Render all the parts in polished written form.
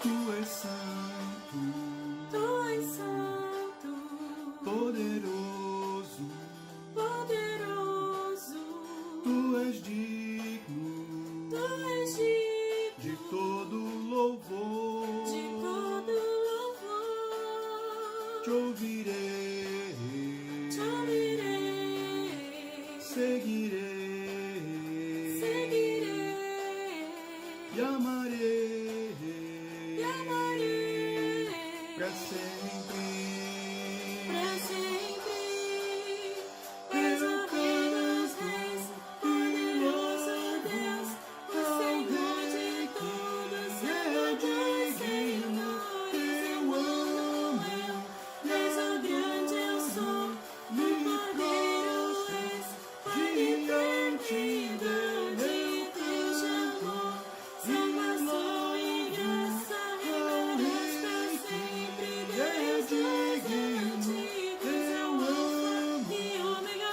Tu és santo, Tu és santo, poderoso, poderoso, tu és digno Tu és digno de todo louvor. de todo louvor. Te ouvirei, Te ouvirei, seguirei, seguirei, e amarei, e amarei para sempre. pra sempre. És o Rei dos Reis, poderoso Deus, o Senhor de todos, Senhor dos senhores. Eu amo, és o grande eu sou, o Cordeiro és, gigante grande Deus amor, salvação e graça, reinas pra sempre. Deus gigante, Deus eu amo, e ômega,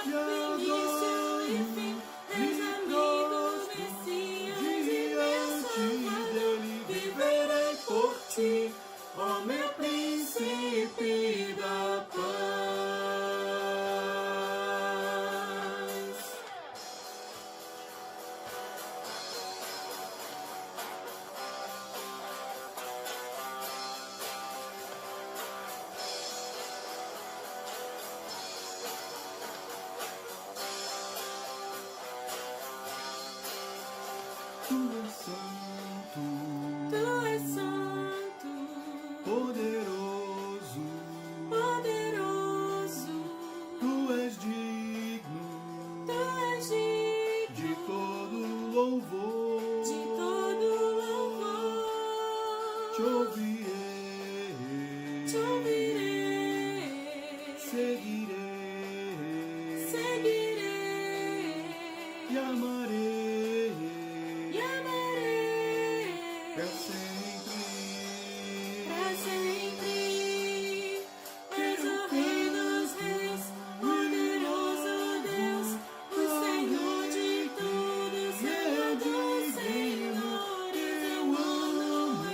início e fim, és amigo, Messias e meu Salvador. Viverei por ti, ó meu príncipe da paz. Tu és santo, Tu és santo, poderoso, poderoso, tu és digno Tu és digno de todo louvor. de todo louvor. Te ouvirei, Te ouvirei, seguirei, seguirei, e amarei e amarei para sempre. pra sempre. És o Rei dos Reis, poderoso Deus, o Senhor de todos, Senhor dos senhores. Eu amo,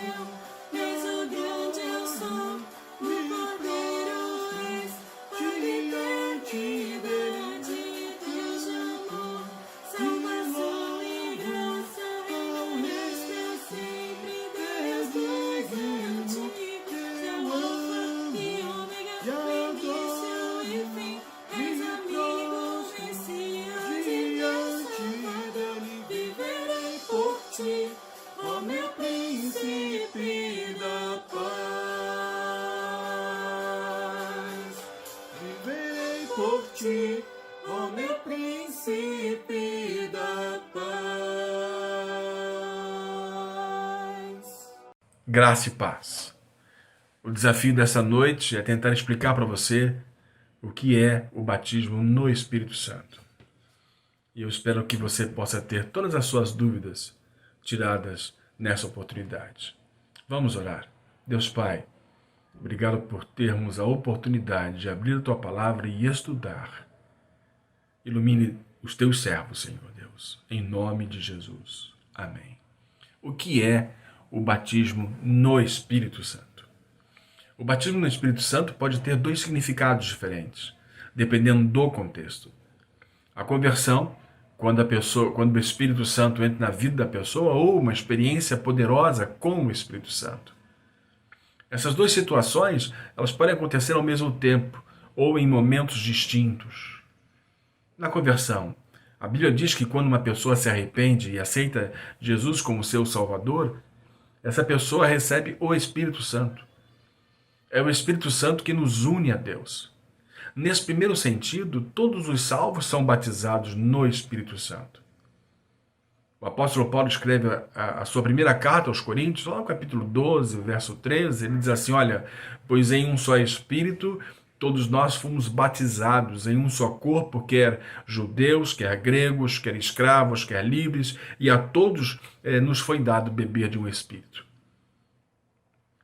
és o grande eu sou, o Cordeiro és, gigante grande Deus amor, salvação e graça, reinas pra sempre. Deus gigante, Deus eu amo, e ômega, início e fim, és amigo, Messias e meu Salvador. Viverei por ti, ó meu príncipe da paz. Viverei por ti, Ó meu príncipe da paz. Graça e paz. O desafio dessa noite é tentar explicar para você o que é o batismo no Espírito Santo. E eu espero que você possa ter todas as suas dúvidas tiradas nessa oportunidade. Vamos orar. Deus Pai, obrigado por termos a oportunidade de abrir a Tua Palavra e estudar. Ilumine os Teus servos, Senhor Deus, em nome de Jesus. Amém. O que é o batismo no Espírito Santo? O batismo no Espírito Santo pode ter dois significados diferentes, dependendo do contexto. A conversão, quando o Espírito Santo entra na vida da pessoa, ou uma experiência poderosa com o Espírito Santo. Essas duas situações, elas podem acontecer ao mesmo tempo, ou em momentos distintos. Na conversão, a Bíblia diz que quando uma pessoa se arrepende e aceita Jesus como seu Salvador, essa pessoa recebe o Espírito Santo. É o Espírito Santo que nos une a Deus. Nesse primeiro sentido, todos os salvos são batizados no Espírito Santo. O apóstolo Paulo escreve a sua primeira carta aos Coríntios, lá no capítulo 12, verso 13, ele diz assim, olha, pois em um só Espírito todos nós fomos batizados em um só corpo, quer judeus, quer gregos, quer escravos, quer livres, e a todos nos foi dado beber de um Espírito.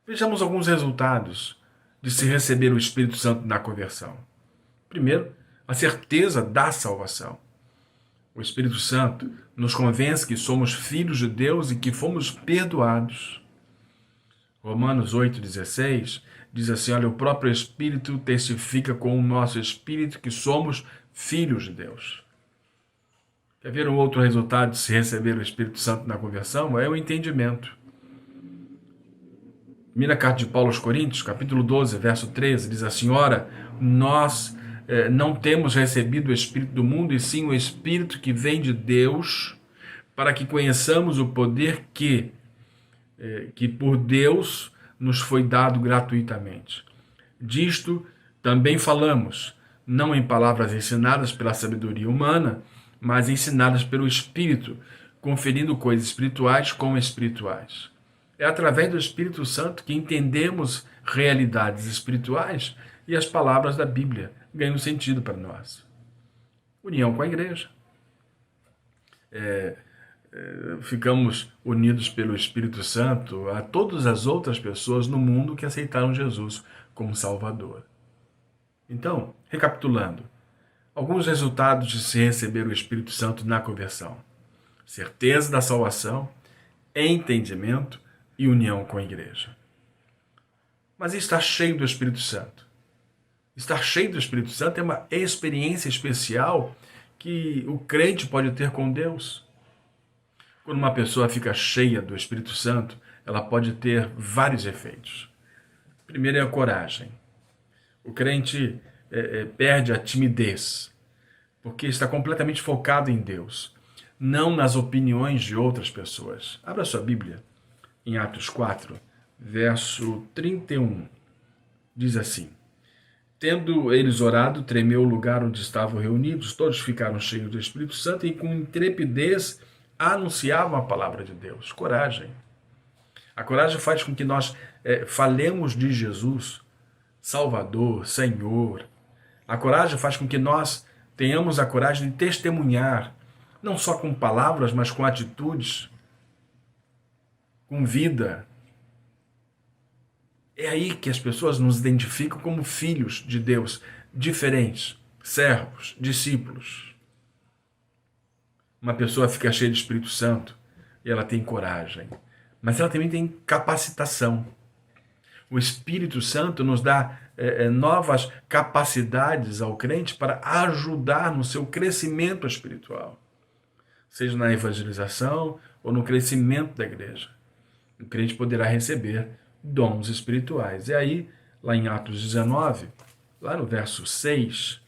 Vejamos alguns resultados de se receber o Espírito Santo na conversão. Primeiro, a certeza da salvação. O Espírito Santo nos convence que somos filhos de Deus e que fomos perdoados. Romanos 8,16 diz assim, olha, o próprio Espírito testifica com o nosso Espírito que somos filhos de Deus. Quer ver um outro resultado de se receber o Espírito Santo na conversão? É o entendimento. Mira a carta de Paulo aos Coríntios, capítulo 12, verso 13, diz assim, ora, nós não temos recebido o Espírito do mundo, e sim o Espírito que vem de Deus, para que conheçamos o poder que por Deus nos foi dado gratuitamente. Disto também falamos, não em palavras ensinadas pela sabedoria humana, mas ensinadas pelo Espírito, conferindo coisas espirituais com espirituais. É através do Espírito Santo que entendemos realidades espirituais e as palavras da Bíblia ganham sentido para nós. União com a igreja. Ficamos unidos pelo Espírito Santo a todas as outras pessoas no mundo que aceitaram Jesus como Salvador. Então, recapitulando, alguns resultados de se receber o Espírito Santo na conversão: certeza da salvação, entendimento e união com a igreja. Mas estar cheio do Espírito Santo. Estar cheio do Espírito Santo é uma experiência especial que o crente pode ter com Deus. Quando uma pessoa fica cheia do Espírito Santo, ela pode ter vários efeitos. Primeiro é a coragem. O crente perde a timidez, porque está completamente focado em Deus, não nas opiniões de outras pessoas. Abra sua Bíblia em Atos 4, verso 31. Diz assim, tendo eles orado, tremeu o lugar onde estavam reunidos, todos ficaram cheios do Espírito Santo e com intrepidez anunciavam a palavra de Deus. Coragem. A coragem faz com que nós falemos de Jesus, Salvador, Senhor. A coragem faz com que nós tenhamos a coragem de testemunhar, não só com palavras, mas com atitudes, com vida. É aí que as pessoas nos identificam como filhos de Deus, diferentes, servos, discípulos. Uma pessoa fica cheia de Espírito Santo e ela tem coragem, mas ela também tem capacitação. O Espírito Santo nos dá novas capacidades ao crente para ajudar no seu crescimento espiritual, seja na evangelização ou no crescimento da igreja. O crente poderá receber dons espirituais. E aí, lá em Atos 19, lá no verso 6,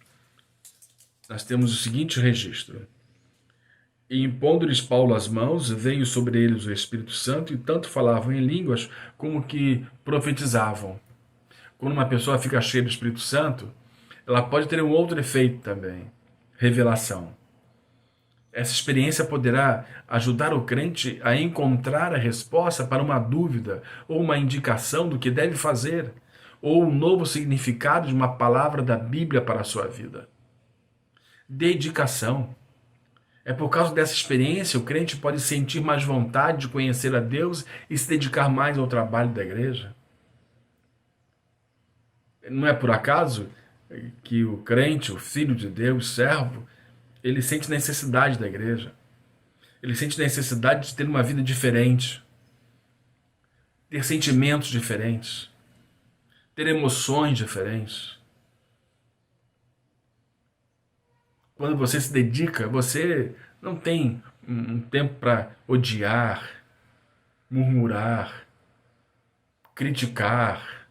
nós temos o seguinte registro. E impondo-lhes Paulo as mãos, veio sobre eles o Espírito Santo, e tanto falavam em línguas como que profetizavam. Quando uma pessoa fica cheia do Espírito Santo, ela pode ter um outro efeito também, revelação. Essa experiência poderá ajudar o crente a encontrar a resposta para uma dúvida, ou uma indicação do que deve fazer, ou um novo significado de uma palavra da Bíblia para a sua vida. Dedicação. É por causa dessa experiência o crente pode sentir mais vontade de conhecer a Deus e se dedicar mais ao trabalho da igreja. Não é por acaso que o crente, o filho de Deus, servo, ele sente necessidade da igreja. Ele sente necessidade de ter uma vida diferente, ter sentimentos diferentes, ter emoções diferentes. Quando você se dedica, você não tem um tempo para odiar, murmurar, criticar.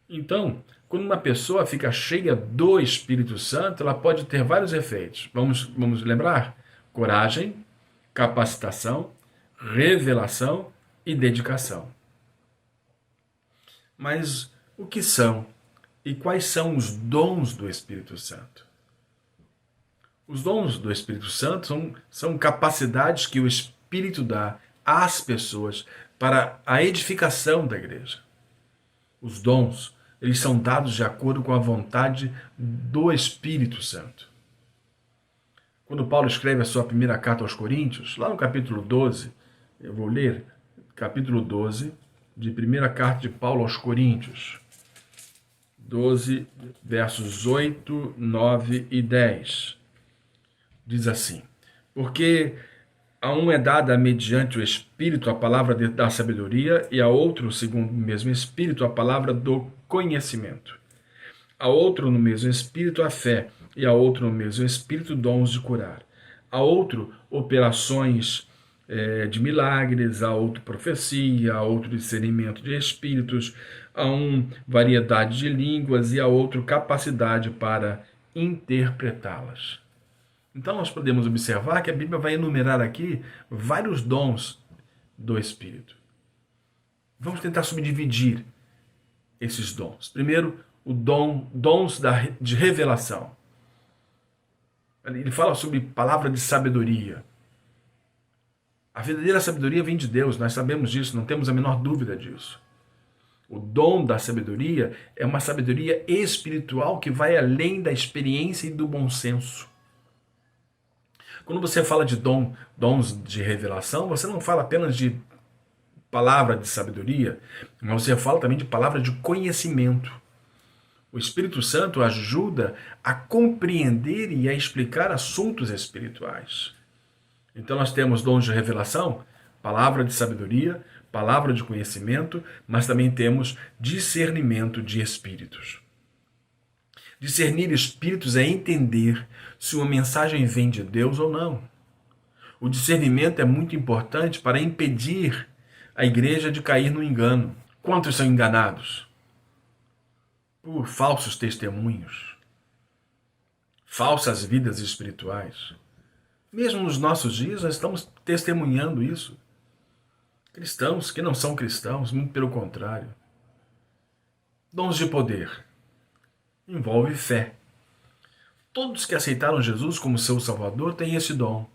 Então, quando uma pessoa fica cheia do Espírito Santo, ela pode ter vários efeitos. Vamos lembrar? Coragem, capacitação, revelação e dedicação. Mas o que são e quais são os dons do Espírito Santo? Os dons do Espírito Santo são capacidades que o Espírito dá às pessoas para a edificação da igreja. Os dons, eles são dados de acordo com a vontade do Espírito Santo. Quando Paulo escreve a sua primeira carta aos Coríntios, lá no capítulo 12, eu vou ler capítulo 12 de primeira carta de Paulo aos Coríntios, 12, versos 8, 9 e 10. Diz assim, porque A um é dada mediante o Espírito a palavra da sabedoria, e a outro, segundo o mesmo Espírito, a palavra do conhecimento. A outro, no mesmo Espírito, a fé, e a outro, no mesmo Espírito, dons de curar. A outro, operações de milagres, a outro, profecia, a outro, discernimento de espíritos, a um, variedade de línguas, e a outro, capacidade para interpretá-las. Então nós podemos observar que a Bíblia vai enumerar aqui vários dons do Espírito. Vamos tentar subdividir esses dons. Primeiro, dons de revelação. Ele fala sobre palavra de sabedoria. A verdadeira sabedoria vem de Deus, nós sabemos disso, não temos a menor dúvida disso. O dom da sabedoria é uma sabedoria espiritual que vai além da experiência e do bom senso. Quando você fala de dons de revelação, você não fala apenas de palavra de sabedoria, mas você fala também de palavra de conhecimento. O Espírito Santo ajuda a compreender e a explicar assuntos espirituais. Então nós temos dons de revelação, palavra de sabedoria, palavra de conhecimento, mas também temos discernimento de espíritos. Discernir espíritos é entender se uma mensagem vem de Deus ou não. O discernimento é muito importante para impedir a igreja de cair no engano. Quantos são enganados? Por falsos testemunhos, falsas vidas espirituais. Mesmo nos nossos dias, nós estamos testemunhando isso. Cristãos que não são cristãos, muito pelo contrário. Dons de poder. Envolve fé. Todos que aceitaram Jesus como seu Salvador têm esse dom.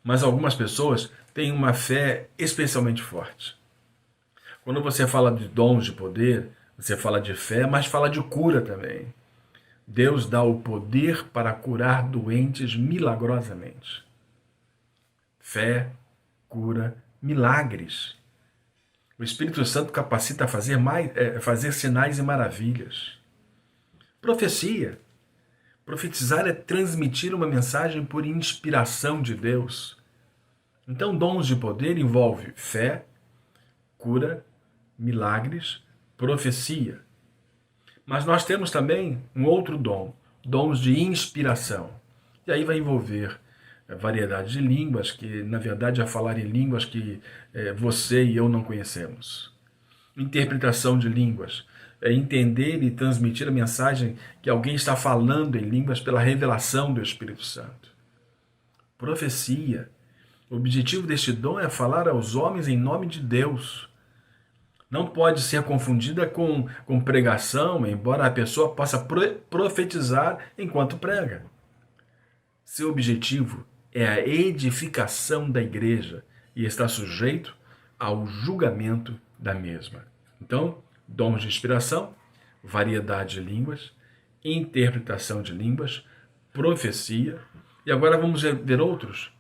Mas algumas pessoas têm uma fé especialmente forte. Quando você fala de dons de poder, você fala de fé, mas fala de cura também. Deus dá o poder para curar doentes milagrosamente. Fé, cura, milagres. O Espírito Santo capacita a fazer sinais e maravilhas. Profecia. Profetizar é transmitir uma mensagem por inspiração de Deus. Então, dons de poder envolve fé, cura, milagres, profecia. Mas nós temos também um outro dom, dons de inspiração. E aí vai envolver variedade de línguas, que na verdade é falar em línguas que você e eu não conhecemos. Interpretação de línguas. É entender e transmitir a mensagem que alguém está falando em línguas pela revelação do Espírito Santo. Profecia. O objetivo deste dom é falar aos homens em nome de Deus. Não pode ser confundida com pregação, embora a pessoa possa profetizar enquanto prega. Seu objetivo é a edificação da igreja e está sujeito ao julgamento da mesma. Então, dons de inspiração, variedade de línguas, interpretação de línguas, profecia. E agora vamos ver outros.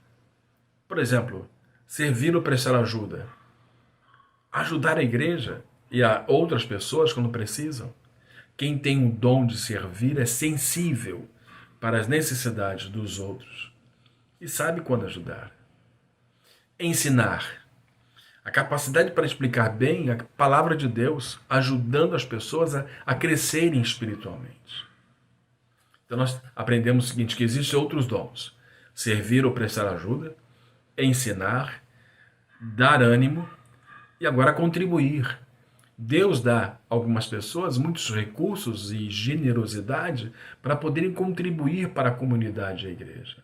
Por exemplo, servir ou prestar ajuda. Ajudar a igreja e a outras pessoas quando precisam. Quem tem o dom de servir é sensível para as necessidades dos outros e sabe quando ajudar. Ensinar. A capacidade para explicar bem a palavra de Deus, ajudando as pessoas a crescerem espiritualmente. Então nós aprendemos o seguinte, que existem outros dons. Servir ou prestar ajuda, ensinar, dar ânimo e agora contribuir. Deus dá a algumas pessoas muitos recursos e generosidade para poderem contribuir para a comunidade e a igreja.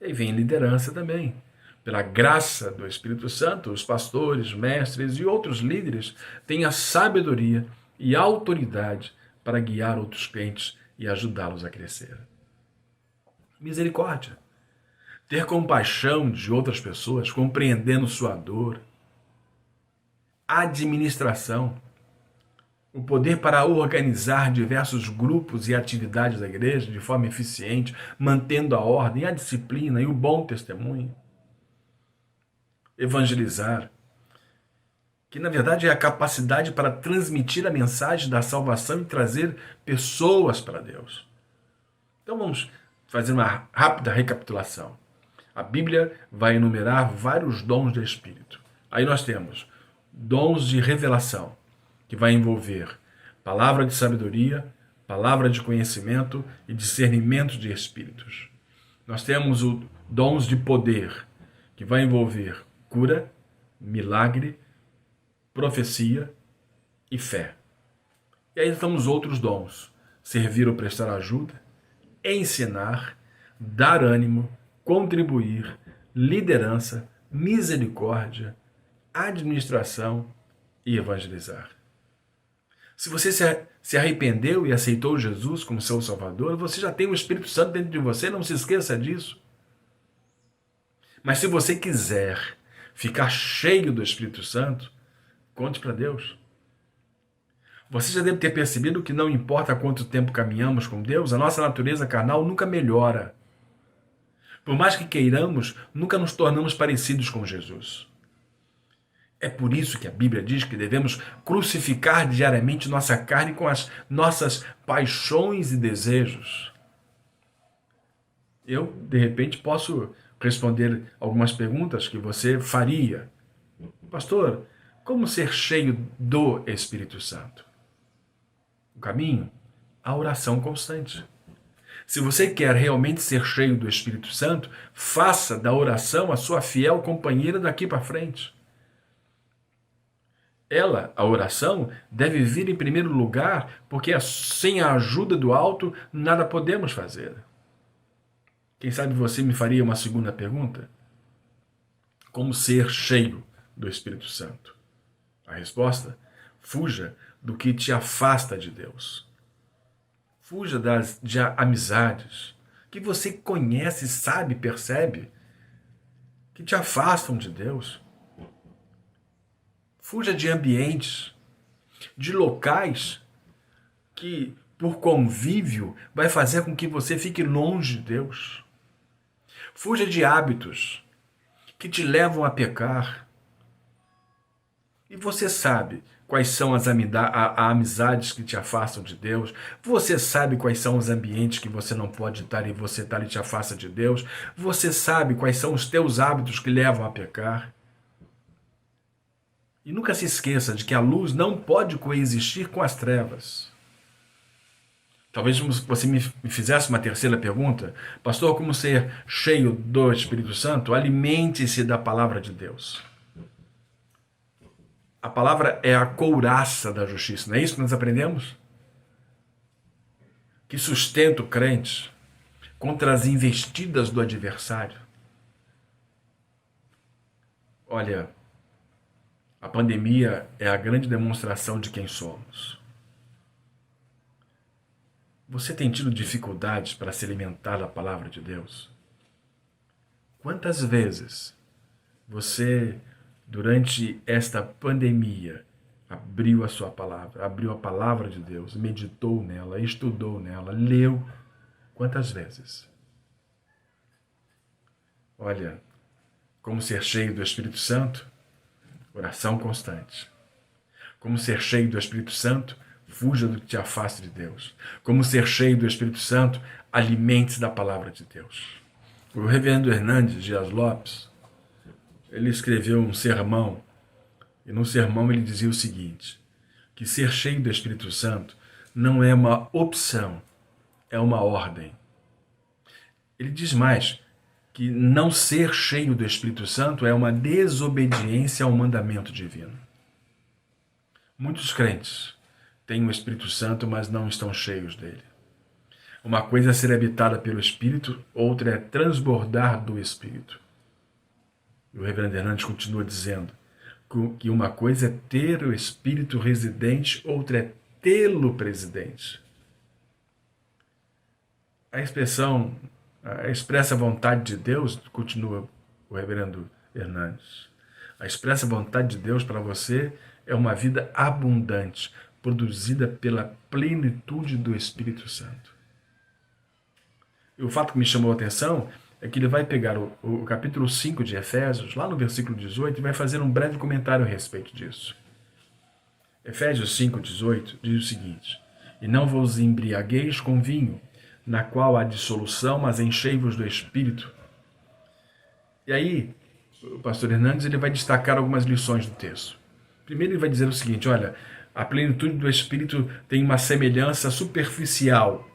E aí vem liderança também. Pela graça do Espírito Santo, os pastores, mestres e outros líderes têm a sabedoria e a autoridade para guiar outros crentes e ajudá-los a crescer. Misericórdia. Ter compaixão de outras pessoas, compreendendo sua dor. Administração. O poder para organizar diversos grupos e atividades da igreja de forma eficiente, mantendo a ordem, a disciplina e o bom testemunho. Evangelizar, que na verdade é a capacidade para transmitir a mensagem da salvação e trazer pessoas para Deus. Então vamos fazer uma rápida recapitulação. A Bíblia vai enumerar vários dons do Espírito. Aí nós temos dons de revelação, que vai envolver palavra de sabedoria, palavra de conhecimento e discernimento de espíritos. Nós temos os dons de poder, que vai envolver cura, milagre, profecia e fé. E aí estamos outros dons: servir ou prestar ajuda, ensinar, dar ânimo, contribuir, liderança, misericórdia, administração e evangelizar. Se você se arrependeu e aceitou Jesus como seu Salvador, você já tem o Espírito Santo dentro de você, não se esqueça disso. Mas se você quiser ficar cheio do Espírito Santo, conte para Deus. Você já deve ter percebido que não importa quanto tempo caminhamos com Deus, a nossa natureza carnal nunca melhora. Por mais que queiramos, nunca nos tornamos parecidos com Jesus. É por isso que a Bíblia diz que devemos crucificar diariamente nossa carne com as nossas paixões e desejos. Eu, de repente, posso responder algumas perguntas que você faria. Pastor, como ser cheio do Espírito Santo? O caminho? A oração constante. Se você quer realmente ser cheio do Espírito Santo, faça da oração a sua fiel companheira daqui para frente. Ela, a oração, deve vir em primeiro lugar, porque sem a ajuda do alto, nada podemos fazer. Quem sabe você me faria uma segunda pergunta? Como ser cheio do Espírito Santo? A resposta? Fuja do que te afasta de Deus. Fuja de amizades que você conhece, sabe, percebe, que te afastam de Deus. Fuja de ambientes, de locais que, por convívio, vai fazer com que você fique longe de Deus. Fuja de hábitos que te levam a pecar. E você sabe quais são as amizades que te afastam de Deus. Você sabe quais são os ambientes que você não pode estar e você está e te afasta de Deus. Você sabe quais são os teus hábitos que levam a pecar. E nunca se esqueça de que a luz não pode coexistir com as trevas. Talvez você me fizesse uma terceira pergunta. Pastor, como ser cheio do Espírito Santo? Alimente-se da palavra de Deus. A palavra é a couraça da justiça. Não é isso que nós aprendemos? Que sustenta o crente contra as investidas do adversário. Olha, a pandemia é a grande demonstração de quem somos. Você tem tido dificuldades para se alimentar da palavra de Deus? Quantas vezes você, durante esta pandemia, abriu a sua palavra, abriu a palavra de Deus, meditou nela, estudou nela, leu? Quantas vezes? Olha, como ser cheio do Espírito Santo? Oração constante. Como ser cheio do Espírito Santo? Fuja do que te afasta de Deus. Como ser cheio do Espírito Santo? Alimente-se da palavra de Deus. O reverendo Hernandes Dias Lopes, ele escreveu um sermão, e no sermão ele dizia o seguinte, que ser cheio do Espírito Santo não é uma opção, é uma ordem. Ele diz mais, que não ser cheio do Espírito Santo é uma desobediência ao mandamento divino. Muitos crentes têm o Espírito Santo, mas não estão cheios dele. Uma coisa é ser habitada pelo Espírito, outra é transbordar do Espírito. E o reverendo Hernandes continua dizendo que uma coisa é ter o Espírito residente, outra é tê-lo presidente. A expressa vontade de Deus, continua o reverendo Hernandes, a expressa vontade de Deus para você é uma vida abundante, produzida pela plenitude do Espírito Santo. E o fato que me chamou a atenção é que ele vai pegar o capítulo 5 de Efésios, lá no versículo 18, e vai fazer um breve comentário a respeito disso. Efésios 5,18 diz o seguinte: E não vos embriagueis com vinho, na qual há dissolução, mas enchei-vos do Espírito. E aí, o pastor Hernandes ele vai destacar algumas lições do texto. Primeiro ele vai dizer o seguinte, olha, a plenitude do Espírito tem uma semelhança superficial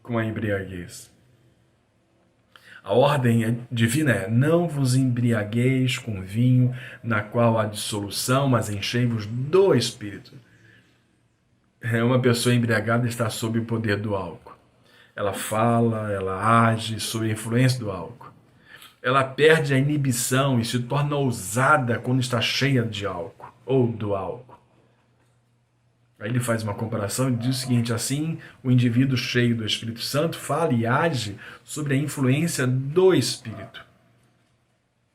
com a embriaguez. A ordem divina é, não vos embriagueis com vinho, na qual há dissolução, mas enchei-vos do Espírito. Uma pessoa embriagada está sob o poder do álcool. Ela fala, ela age sob a influência do álcool. Ela perde a inibição e se torna ousada quando está cheia de álcool, ou do álcool. Aí ele faz uma comparação e diz o seguinte, assim, o indivíduo cheio do Espírito Santo fala e age sobre a influência do Espírito.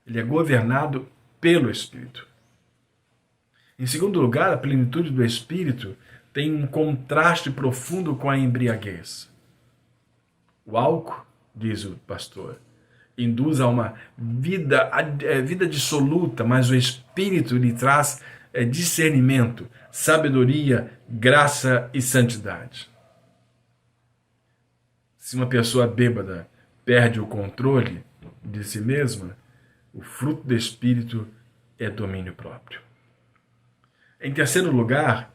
Ele é governado pelo Espírito. Em segundo lugar, a plenitude do Espírito tem um contraste profundo com a embriaguez. O álcool, diz o pastor, induz a uma vida dissoluta, mas o Espírito lhe traz discernimento, sabedoria, graça e santidade. Se uma pessoa bêbada perde o controle de si mesma, o fruto do Espírito é domínio próprio. Em terceiro lugar,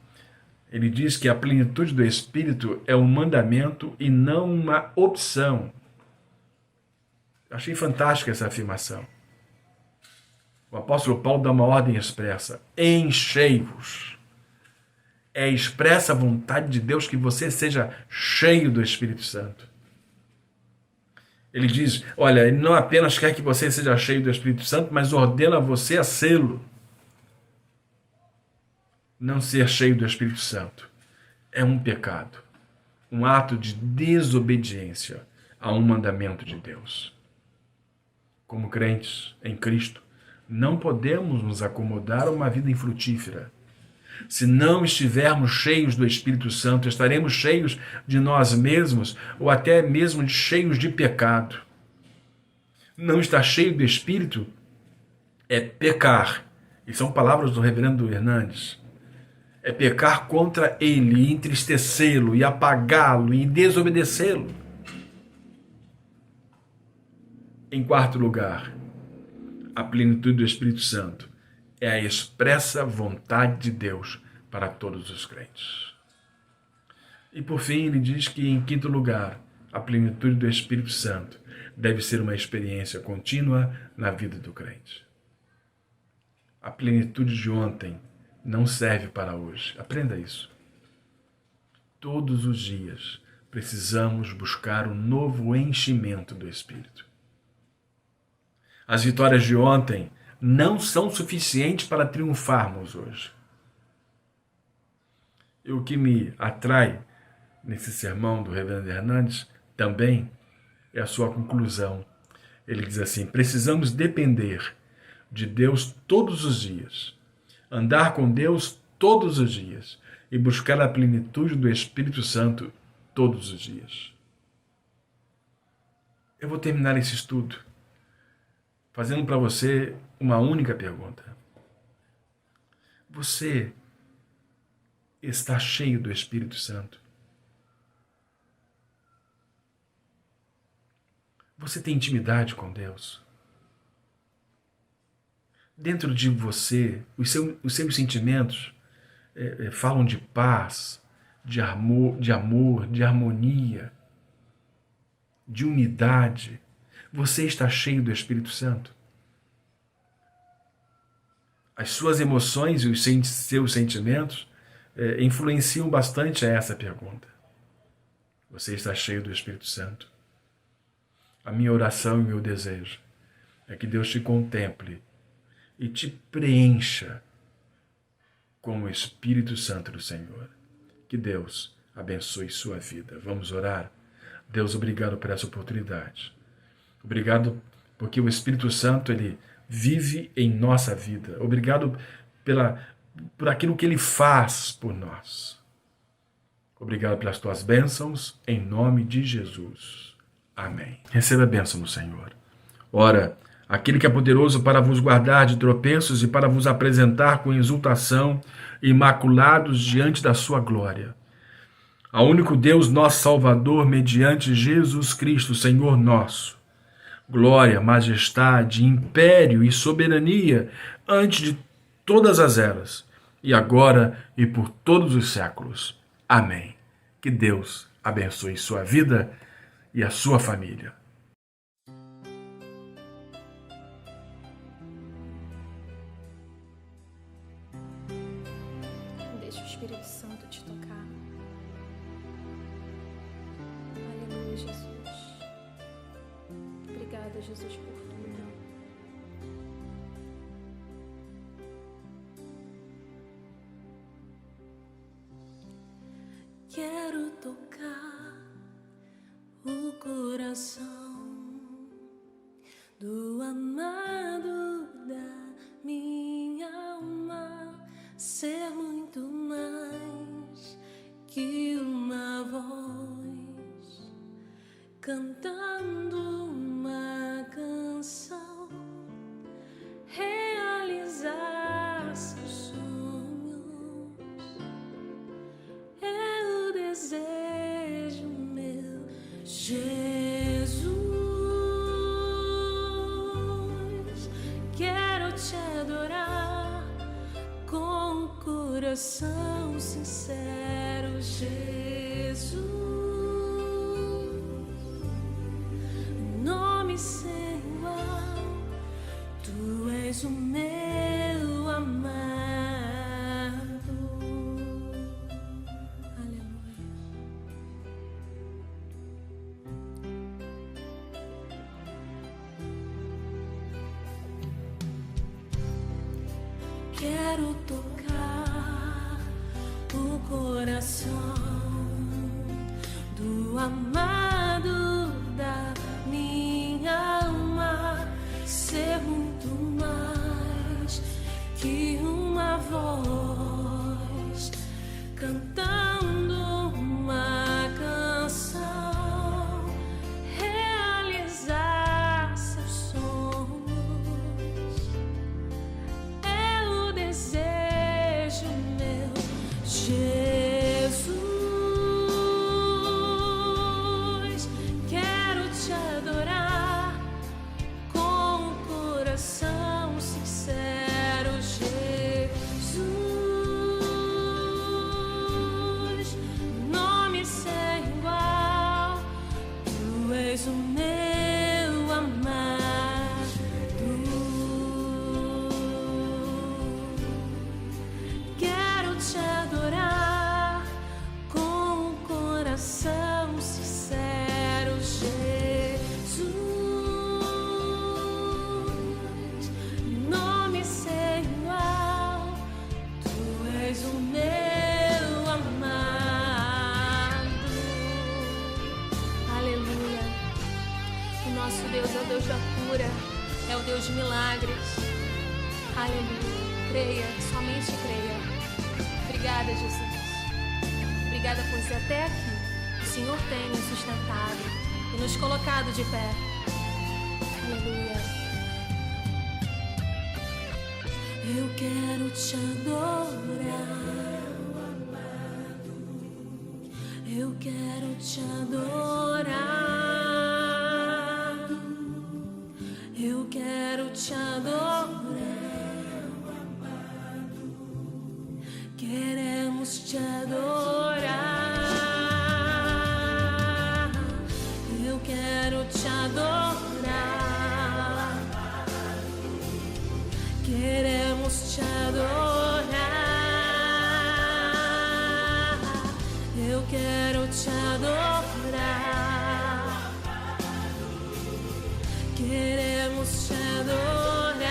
ele diz que a plenitude do Espírito é um mandamento e não uma opção. Achei fantástica essa afirmação. O apóstolo Paulo dá uma ordem expressa. Enchei-vos. É expressa a vontade de Deus que você seja cheio do Espírito Santo. Ele diz, olha, ele não apenas quer que você seja cheio do Espírito Santo, mas ordena você a sê-lo. Não ser cheio do Espírito Santo é um pecado, um ato de desobediência a um mandamento de Deus. Como crentes em Cristo, não podemos nos acomodar a uma vida infrutífera. Se não estivermos cheios do Espírito Santo, estaremos cheios de nós mesmos ou até mesmo cheios de pecado. Não estar cheio do Espírito é pecar. E são palavras do reverendo Hernandes. É pecar contra ele, e entristecê-lo, e apagá-lo, e desobedecê-lo. Em quarto lugar, a plenitude do Espírito Santo é a expressa vontade de Deus para todos os crentes. E por fim, ele diz que, em quinto lugar, a plenitude do Espírito Santo deve ser uma experiência contínua na vida do crente. A plenitude de ontem não serve para hoje. Aprenda isso. Todos os dias precisamos buscar um novo enchimento do Espírito. As vitórias de ontem não são suficientes para triunfarmos hoje. E o que me atrai nesse sermão do reverendo Hernandes também é a sua conclusão. Ele diz assim, precisamos depender de Deus todos os dias, andar com Deus todos os dias e buscar a plenitude do Espírito Santo todos os dias. Eu vou terminar esse estudo fazendo para você uma única pergunta. Você está cheio do Espírito Santo? Você tem intimidade com Deus? Dentro de você, os seus sentimentos falam de paz, de amor, de harmonia, de unidade. Você está cheio do Espírito Santo? As suas emoções e os seus sentimentos influenciam bastante a essa pergunta. Você está cheio do Espírito Santo? A minha oração e meu desejo é que Deus te contemple e te preencha com o Espírito Santo do Senhor. Que Deus abençoe sua vida. Vamos orar? Deus, obrigado por essa oportunidade. Obrigado porque o Espírito Santo, ele vive em nossa vida. Obrigado por aquilo que ele faz por nós. Obrigado pelas tuas bênçãos, em nome de Jesus. Amém. Receba a bênção do Senhor. Ora, aquele que é poderoso para vos guardar de tropeços e para vos apresentar com exultação, imaculados diante da sua glória. Ao único Deus, nosso Salvador, mediante Jesus Cristo, Senhor nosso, glória, majestade, império e soberania antes de todas as eras, e agora e por todos os séculos. Amém. Que Deus abençoe sua vida e a sua família. Deixa o Espírito Santo te tocar. Aleluia, Jesus. Obrigada, Jesus, por tudo. Quero tocar o coração do amado da minha alma, ser muito mais que uma voz cantando uma canção, realizar seus sonhos é o desejo meu, Jesus. Quero te adorar com o coração sincero, Jesus. Nome sem igual, tu és o meu amado. Aleluia. Quero tocar o coração do amado da minha alma, ser muito mais que uma voz cantando uma canção, realizar seus sonhos é o desejo meu, Jesus. Quero te adorar com o coração sincero, Jesus. Nome sem igual, tu és o meu amado. Quero te adorar com o coração sincero, Jesus. Nome sem igual, tu és o meu amado. Aleluia. O nosso Deus é o Deus da cura, é o Deus de milagres. Aleluia. Creia, somente creia. Obrigada, Jesus. Obrigada por ser até aqui. O Senhor tem nos sustentado e nos colocado de pé. Aleluia. Eu quero te adorar, eu quero te adorar, eu quero te adorar. Queremos te adorar, eu quero te adorar. Queremos te adorar, eu quero te adorar. Queremos te adorar,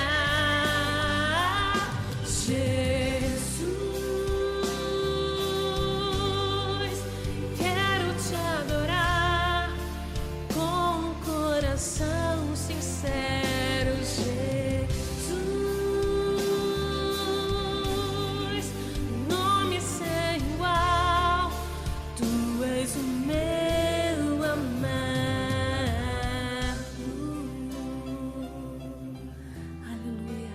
Jesus. Quero te adorar com o coração sincero, Jesus. Nome sem igual, tu és o meu amado. Aleluia.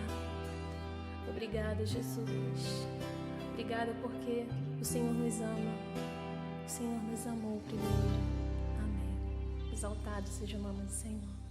Obrigada, Jesus. Obrigada porque o Senhor nos ama. O Senhor nos amou primeiro. Amém. Exaltado seja o nome do Senhor.